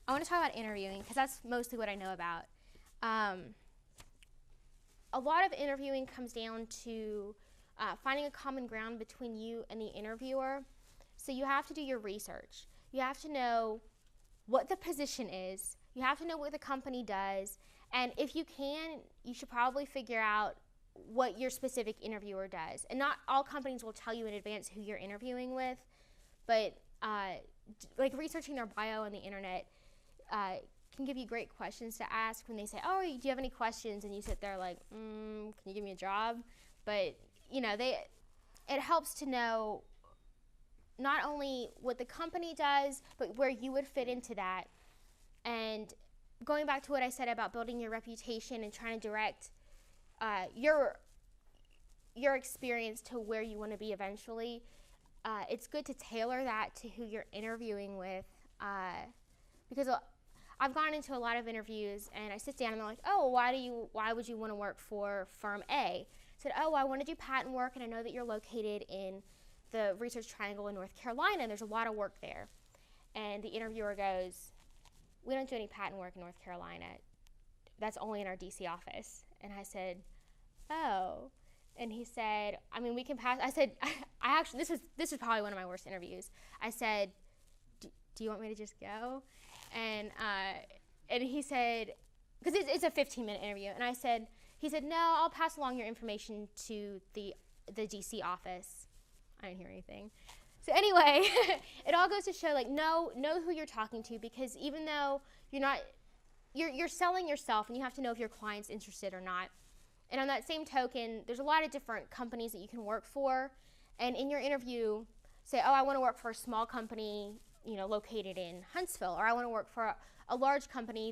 I want to talk about interviewing because that's mostly what I know about. A lot of interviewing comes down to finding a common ground between you and the interviewer. So you have to do your research. You have to know what the position is. You have to know what the company does. And if you can, you should probably figure out what your specific interviewer does. And not all companies will tell you in advance who you're interviewing with, but like researching their bio on the internet can give you great questions to ask when they say, oh, do you have any questions? And you sit there like, can you give me a job? But, you know, it helps to know not only what the company does, but where you would fit into that. And going back to what I said about building your reputation and trying to direct your experience to where you want to be eventually, it's good to tailor that to who you're interviewing with, because I've gone into a lot of interviews and I sit down and they're like, oh, why would you want to work for firm A? I said, oh, I want to do patent work and I know that you're located in the Research Triangle in North Carolina and there's a lot of work there. And the interviewer goes, we don't do any patent work in North Carolina. That's only in our DC office. And I said, oh. And he said, I mean, we can pass. I said, I actually, this was probably one of my worst interviews. I said, do you want me to just go? And he said, because it's a 15-minute interview. And he said, no, I'll pass along your information to the DC office. I didn't hear anything. So anyway, it all goes to show, like, know who you're talking to, because even though you're selling yourself and you have to know if your client's interested or not. And on that same token, there's a lot of different companies that you can work for. And in your interview, say, oh, I want to work for a small company, you know, located in Huntsville, or I want to work for a large company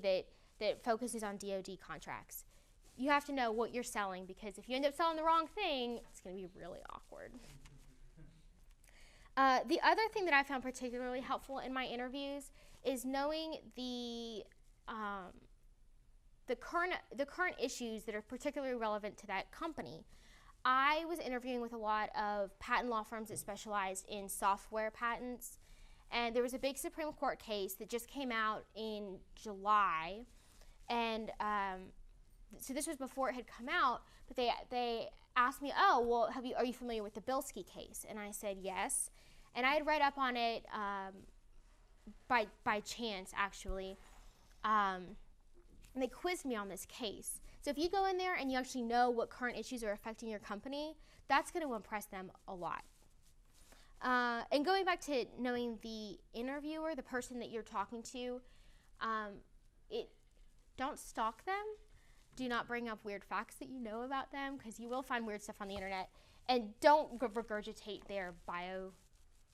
that focuses on DoD contracts. You have to know what you're selling, because if you end up selling the wrong thing, it's going to be really awkward. The other thing that I found particularly helpful in my interviews is knowing the current issues that are particularly relevant to that company. I was interviewing with a lot of patent law firms that specialized in software patents, and there was a big Supreme Court case that just came out in July, and so this was before it had come out, but they asked me, oh, well, are you familiar with the Bilski case? And I said yes, and I had read up on it by chance, actually. And they quizzed me on this case. So if you go in there and you actually know what current issues are affecting your company, that's going to impress them a lot. And going back to knowing the interviewer, the person that you're talking to, don't stalk them. Do not bring up weird facts that you know about them, because you will find weird stuff on the internet. And don't regurgitate their bio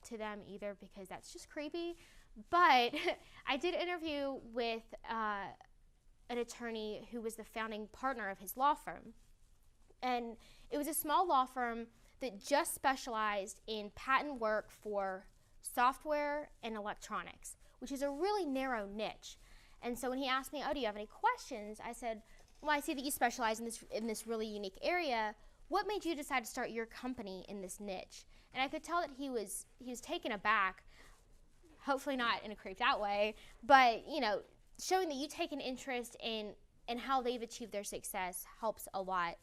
to them either, because that's just creepy. But I did interview with an attorney who was the founding partner of his law firm. And it was a small law firm that just specialized in patent work for software and electronics, which is a really narrow niche. And so when he asked me, oh, do you have any questions? I said, well, I see that you specialize in this really unique area. What made you decide to start your company in this niche? And I could tell that he was taken aback, hopefully not in a creeped out way, but, you know, showing that you take an interest in how they've achieved their success helps a lot.